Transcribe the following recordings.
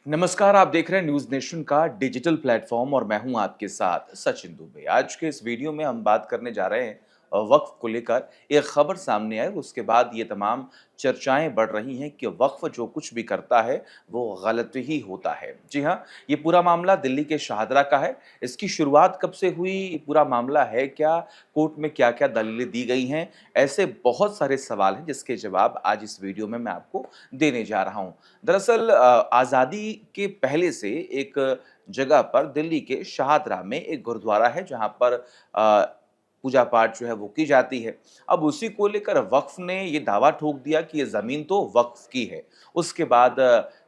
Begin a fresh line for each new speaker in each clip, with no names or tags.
नमस्कार, आप देख रहे हैं न्यूज़ नेशन का डिजिटल प्लेटफॉर्म और मैं हूं आपके साथ सचिन दुबे। आज के इस वीडियो में हम बात करने जा रहे हैं वक्फ को लेकर। एक खबर सामने आई, उसके बाद ये तमाम चर्चाएं बढ़ रही हैं कि वक्फ जो कुछ भी करता है वो गलत ही होता है। जी हाँ, ये पूरा मामला दिल्ली के शाहदरा का है। इसकी शुरुआत कब से हुई, ये पूरा मामला है क्या, कोर्ट में क्या-क्या दलीलें दी गई हैं, ऐसे बहुत सारे सवाल हैं जिसके जवाब आज इस वीडियो में मैं आपको देने जा रहा हूँ। दरअसल आज़ादी के पहले से एक जगह पर दिल्ली के शाहदरा में एक गुरुद्वारा है जहाँ पर पूजा पाठ जो है वो की जाती है। अब उसी को लेकर वक्फ ने ये दावा ठोक दिया कि ये ज़मीन तो वक्फ की है। उसके बाद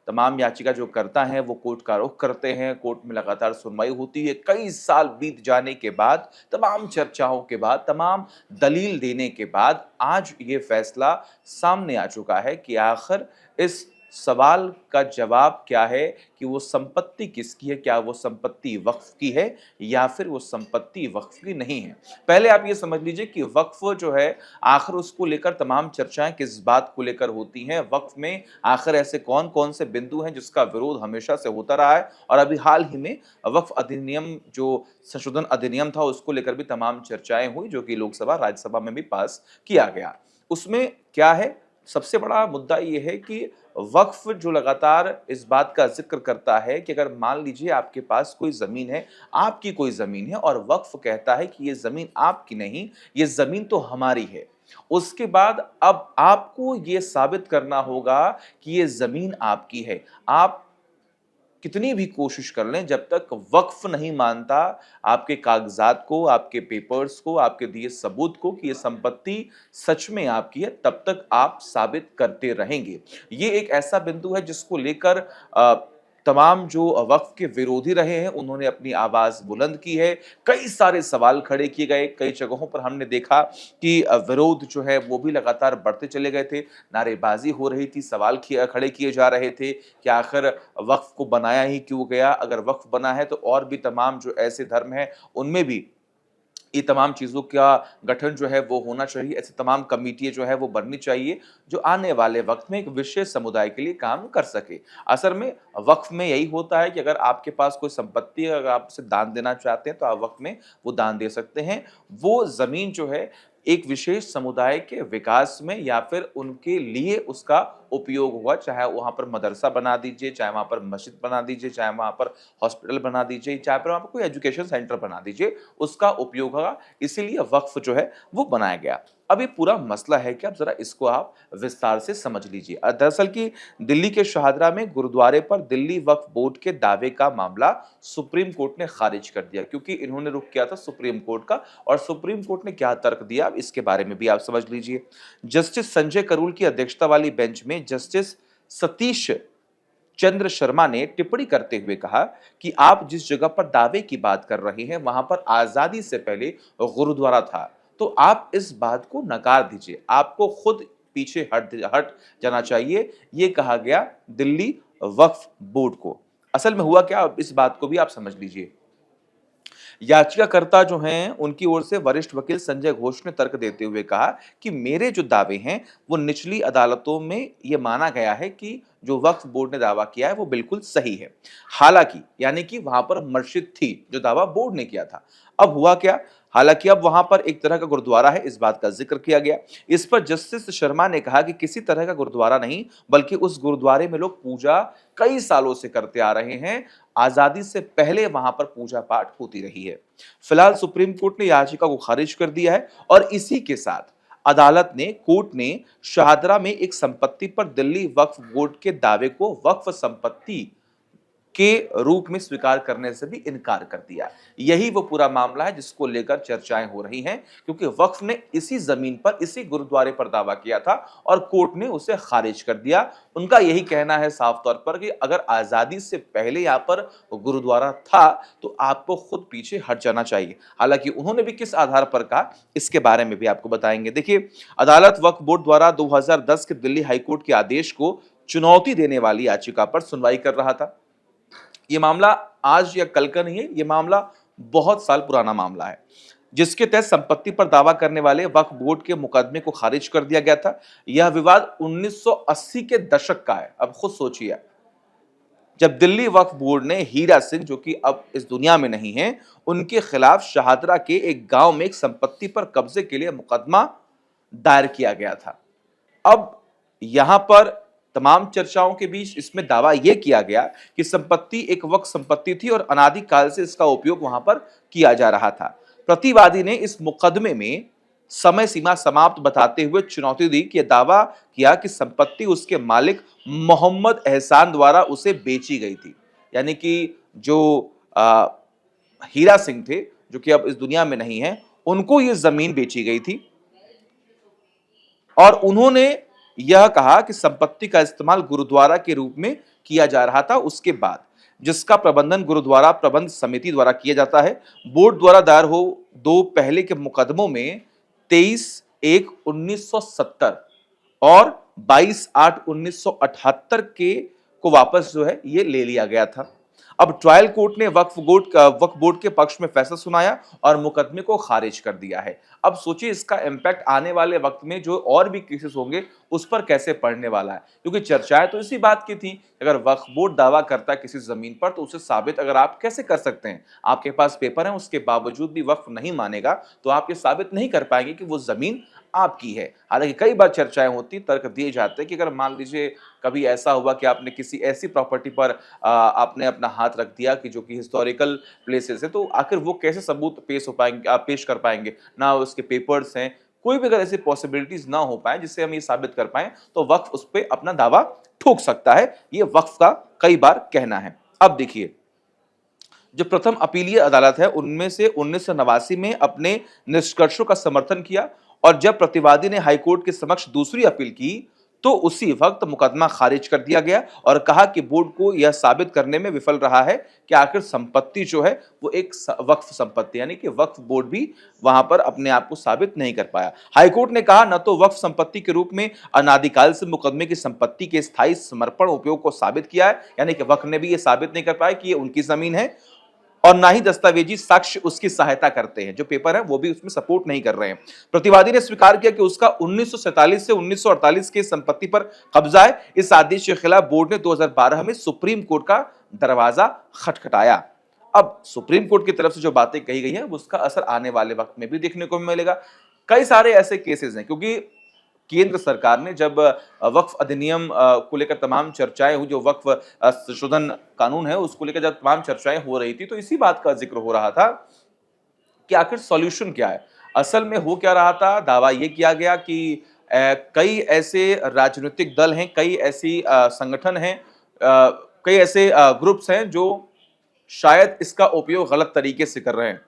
तमाम याचिका जो करता है वो कोर्ट का रुख करते हैं। कोर्ट में लगातार सुनवाई होती है। कई साल बीत जाने के बाद, तमाम चर्चाओं के बाद, तमाम दलील देने के बाद आज ये फैसला सामने आ चुका है कि आखिर इस सवाल का जवाब क्या है कि वो संपत्ति किसकी है, क्या वो संपत्ति वक्फ की है या फिर वो संपत्ति वक्फ की नहीं है। पहले आप ये समझ लीजिए कि वक्फ जो है आखिर उसको लेकर तमाम चर्चाएं किस बात को लेकर होती हैं। वक्फ में आखिर ऐसे कौन-कौन से बिंदु हैं जिसका विरोध हमेशा से होता रहा है और अभी हाल ही में वक्फ अधिनियम जो संशोधन अधिनियम था उसको लेकर भी तमाम चर्चाएं हुई जो कि लोकसभा, राज्यसभा में भी पास किया गया। उसमें क्या है? सबसे बड़ा मुद्दा ये है कि वक्फ जो लगातार इस बात का ज़िक्र करता है कि अगर मान लीजिए आपके पास कोई ज़मीन है, आपकी कोई ज़मीन है और वक्फ कहता है कि ये ज़मीन आपकी नहीं, ये ज़मीन तो हमारी है। उसके बाद अब आपको ये साबित करना होगा कि ये ज़मीन आपकी है। आप कितनी भी कोशिश कर लें, जब तक वक्फ नहीं मानता आपके कागज़ात को, आपके पेपर्स को, आपके दिए सबूत को कि ये संपत्ति सच में आपकी है, तब तक आप साबित करते रहेंगे। ये एक ऐसा बिंदु है जिसको लेकर तमाम जो वक्फ के विरोधी रहे हैं, उन्होंने अपनी आवाज़ बुलंद की है। कई सारे सवाल खड़े किए गए, कई जगहों पर हमने देखा कि विरोध जो है वो भी लगातार बढ़ते चले गए थे। नारेबाज़ी हो रही थी, सवाल खड़े किए जा रहे थे कि आखिर वक्फ को बनाया ही क्यों गया? अगर वक्फ बना है तो और भी तमाम जो ऐसे धर्म हैं, उनमें भी ये तमाम चीज़ों का गठन जो है वो होना चाहिए। ऐसी तमाम कमिटियाँ जो है वो बननी चाहिए, जो आने वाले वक़्त में एक विशेष समुदाय के लिए काम कर सके। असल में वक़्फ में यही होता है कि अगर आपके पास कोई संपत्ति है, अगर आप उसे दान देना चाहते हैं, तो आप वक़्फ में वो दान दे सकते हैं। वो ज़मीन जो है एक विशेष समुदाय के विकास में या फिर उनके लिए उसका उपयोग हुआ, चाहे वहाँ पर मदरसा बना दीजिए, चाहे वहाँ पर मस्जिद बना दीजिए, चाहे वहाँ पर हॉस्पिटल बना दीजिए, चाहे पर वहाँ पर कोई एजुकेशन सेंटर बना दीजिए, उसका उपयोग होगा। इसीलिए वक्फ जो है वो बनाया गया। अब ये पूरा मसला है कि अब ज़रा इसको आप विस्तार से समझ लीजिए। दरअसल कि दिल्ली के शाहदरा में गुरुद्वारे पर दिल्ली वक्फ बोर्ड के दावे का मामला सुप्रीम कोर्ट ने खारिज कर दिया, क्योंकि इन्होंने रुख किया था सुप्रीम कोर्ट का। और सुप्रीम कोर्ट ने क्या तर्क दिया, अब इसके बारे में भी आप समझ लीजिए। जस्टिस संजय करोल की अध्यक्षता वाली बेंच में जस्टिस सतीश चंद्र शर्मा ने टिप्पणी करते हुए कहा कि आप जिस जगह पर दावे की बात कर रहे हैं वहां पर आजादी से पहले गुरुद्वारा था, तो आप इस बात को नकार दीजिए, आपको खुद पीछे हट जाना चाहिए। ये कहा गया दिल्ली वक्फ बोर्ड को। असल में हुआ क्या, अब इस बात को भी आप समझ लीजिए। याचिकाकर्ता जो हैं उनकी ओर से वरिष्ठ वकील संजय घोष ने तर्क देते हुए कहा कि मेरे जो दावे हैं वो निचली अदालतों में ये माना गया है कि जो वक्फ बोर्ड ने दावा किया है वो बिल्कुल सही है। हालांकि यानी कि वहां पर मस्जिद थी जो दावा बोर्ड ने किया था। अब हुआ क्या, हालांकि अब वहां पर एक तरह का गुरुद्वारा है, इस बात का जिक्र किया गया। इस पर जस्टिस शर्मा ने कहा कि किसी तरह का गुरुद्वारा नहीं, बल्कि उस गुरुद्वारे में लोग पूजा कई सालों से करते आ रहे हैं। आजादी से पहले वहां पर पूजा पाठ होती रही है। फिलहाल सुप्रीम कोर्ट ने याचिका को खारिज कर दिया है और इसी के साथ कोर्ट ने शाहदरा में एक संपत्ति पर दिल्ली वक्फ बोर्ड के दावे को वक्फ संपत्ति के रूप में स्वीकार करने से भी इनकार कर दिया। यही वो पूरा मामला है जिसको लेकर चर्चाएं हो रही हैं, क्योंकि वक्फ ने इसी जमीन पर, इसी गुरुद्वारे पर दावा किया था और कोर्ट ने उसे खारिज कर दिया। उनका यही कहना है साफ तौर पर कि अगर आजादी से पहले यहाँ पर गुरुद्वारा था तो आपको खुद पीछे हट जाना चाहिए। हालांकि उन्होंने भी किस आधार पर कहा, इसके बारे में भी आपको बताएंगे। देखिए, अदालत वक्फ बोर्ड द्वारा 2010 के दिल्ली हाईकोर्ट के आदेश को चुनौती देने वाली याचिका पर सुनवाई कर रहा था। ये मामला आज या कल का नहीं है, ये मामला बहुत साल पुराना मामला है, जिसके तहत संपत्ति पर दावा करने वाले वक्फ बोर्ड के मुकदमे को खारिज कर दिया गया था। यह विवाद 1980 के दशक का है। अब खुद सोचिए, जब दिल्ली वक्फ बोर्ड ने हीरा सिंह, जो कि अब इस दुनिया में नहीं है, उनके खिलाफ शाहदरा के एक गांव में एक संपत्ति पर कब्जे के लिए मुकदमा दायर किया गया था। अब यहां पर तमाम चर्चाओं के बीच इसमें दावा यह किया गया कि संपत्ति एक वक्फ संपत्ति थी और अनादि काल से इसका उपयोग वहां पर किया जा रहा था। प्रतिवादी ने इस मुकदमे में समय सीमा समाप्त बताते हुए चुनौती दी कि दावा किया कि संपत्ति उसके मालिक मोहम्मद एहसान द्वारा उसे बेची गई थी। यानी कि जो हीरा सिंह थे, जो कि अब इस दुनिया में नहीं है, उनको यह जमीन बेची गई थी और उन्होंने यह कहा कि संपत्ति का इस्तेमाल गुरुद्वारा के रूप में किया जा रहा था उसके बाद, जिसका प्रबंधन गुरुद्वारा प्रबंध समिति द्वारा किया जाता है। बोर्ड द्वारा दायर हो दो पहले के मुकदमों में 23/1/1970 और 22/8/1978 के को वापस जो है ये ले लिया गया था। अब ट्रायल कोर्ट ने वक्फ बोर्ड के पक्ष में फैसला सुनाया और मुकदमे को खारिज कर दिया है। अब सोचिए इसका इंपैक्ट आने वाले वक्त में जो और भी केसेस होंगे उस पर कैसे पड़ने वाला है, क्योंकि चर्चाएं तो इसी बात की थी। अगर वक्फ बोर्ड दावा करता है किसी जमीन पर तो उसे साबित अगर आप कैसे कर सकते हैं? आपके पास पेपर है, उसके बावजूद भी वक्फ नहीं मानेगा तो आप ये साबित नहीं कर पाएंगे कि वो जमीन आपकी है। हालांकि कई बार चर्चाएं होती, तर्क दिए जाते हैं कि अगर मान लीजिए कभी ऐसा हुआ कि आपने किसी ऐसी प्रॉपर्टी पर आपने अपना हाथ रख दिया कि जो कि हिस्टोरिकल प्लेसेस है, तो आखिर वो कैसे सबूत पेश कर पाएंगे? ना उसके पेपर्स हैं, कोई भी अगर ऐसी पॉसिबिलिटीज ना हो पाए जिससे हम ये साबित कर पाए तो वक्फ उस पर अपना दावा ठोक सकता है। ये वक्फ का कई बार कहना है। अब देखिए, जो प्रथम अपीलीय अदालत है उनमें से 1989 में अपने निष्कर्षों का समर्थन किया और जब प्रतिवादी ने हाईकोर्ट के समक्ष दूसरी अपील की तो उसी वक्त मुकदमा खारिज कर दिया गया और कहा कि बोर्ड को यह साबित करने में विफल रहा है कि आखिर संपत्ति जो है वो एक वक्फ संपत्ति, यानी कि वक्फ बोर्ड भी वहां पर अपने आप को साबित नहीं कर पाया। हाईकोर्ट ने कहा न तो वक्फ संपत्ति के रूप में अनादिकाल से मुकदमे की संपत्ति के स्थायी समर्पण उपयोग को साबित किया है, यानी कि वक्फ ने भी ये साबित नहीं कर पाया कि ये उनकी जमीन है, और ना ही दस्तावेजी साक्ष्य उसकी सहायता करते हैं। जो पेपर है वो भी उसमें सपोर्ट नहीं कर रहे हैं। प्रतिवादी ने स्वीकार किया कि उसका 1947 से 1948 के संपत्ति पर कब्जा है। इस आदेश के खिलाफ बोर्ड ने 2012 में सुप्रीम कोर्ट का दरवाजा खटखटाया। अब सुप्रीम कोर्ट की तरफ से जो बातें कही गई हैं उसका असर आने वाले वक्त में भी देखने को मिलेगा। कई सारे ऐसे केसेस हैं, क्योंकि केंद्र सरकार ने जब वक्फ अधिनियम को लेकर तमाम चर्चाएं हुई, जो वक्फ संशोधन कानून है उसको लेकर जब तमाम चर्चाएं हो रही थी तो इसी बात का जिक्र हो रहा था कि आखिर सॉल्यूशन क्या है। असल में हो क्या रहा था, दावा ये किया गया कि कई ऐसे राजनीतिक दल हैं, कई ऐसी संगठन हैं, कई ऐसे ग्रुप्स हैं जो शायद इसका उपयोग गलत तरीके से कर रहे हैं।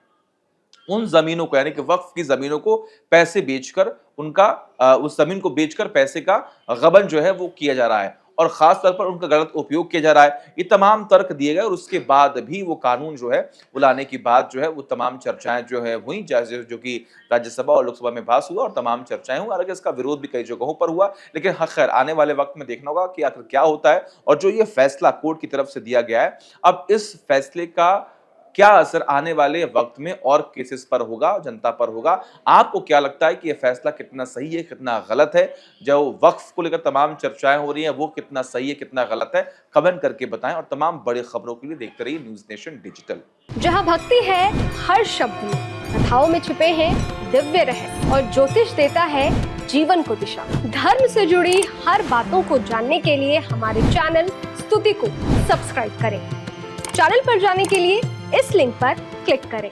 उन जमीनों को, यानी कि वक्फ की जमीनों को पैसे बेचकर उस जमीन को बेचकर पैसे का गबन जो है वो किया जा रहा है और खास तौर पर उनका गलत उपयोग किया जा रहा है। ये तमाम तर्क दिए गए और उसके बाद भी वो कानून जो है वो लाने की बात जो है वो तमाम चर्चाएं जो है हुई, जैसे जो कि राज्यसभा और लोकसभा में पास हुआ और तमाम चर्चाएं हुई। हालांकि इसका विरोध भी कई जगहों पर हुआ, लेकिन हाँ खैर आने वाले वक्त में देखना होगा कि आखिर क्या होता है और जो ये फैसला कोर्ट की तरफ से दिया गया है, अब इस फैसले का क्या असर आने वाले वक्त में और केसेस पर होगा, जनता पर होगा। आपको क्या लगता है कि यह फैसला कितना सही है, कितना गलत है? जो वक्फ को लेकर तमाम चर्चाएं हो रही हैं वो कितना सही है, कितना गलत है? कमेंट करके बताएं और तमाम बड़ी खबरों के लिए देखते रहिए न्यूज़ नेशन डिजिटल।
जहां भक्ति है हर शब्द में, कथाओं में छिपे हैं दिव्य रहस्य और ज्योतिष देता है जीवन को दिशा। धर्म से जुड़ी हर बातों को जानने के लिए हमारे चैनल स्तुति को सब्सक्राइब करें। चैनल पर जाने के लिए इस लिंक पर क्लिक करें।